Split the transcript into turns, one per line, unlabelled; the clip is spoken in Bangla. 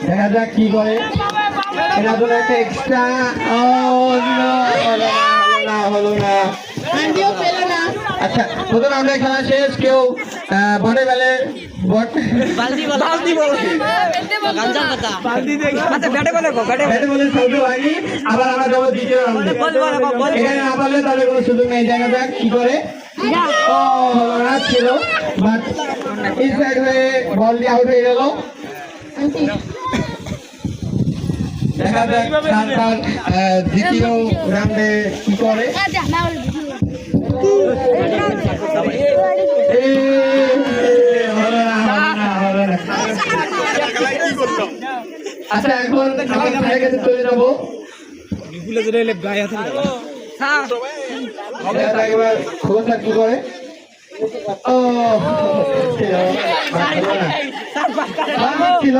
দেখা যাক কি করে। এনার জন্য একটা এক্সট্রা। হলো না। আচ্ছা, প্রথম আমরা খেলা শেষ। কেউ বটে বেলে ব্যাটে বলে শব্দ হয়নি। আবার আমরা যাবো দ্বিতীয় রাউন্ডে। এখানে না পারলে তাদের কোনো সুযোগ নেই। দেখা যাক কি করে। হলো না, ছিল বাট ইনসাইড হয়ে বল দিয়ে আউট হয়ে গেল। দেখা যাক তার দ্বিতীয় রাউন্ডে কি করে। আচ্ছা, এখন আমার ভাইয়ের কাছে চলে যাবো। খবরটা কি করে। ও ছিল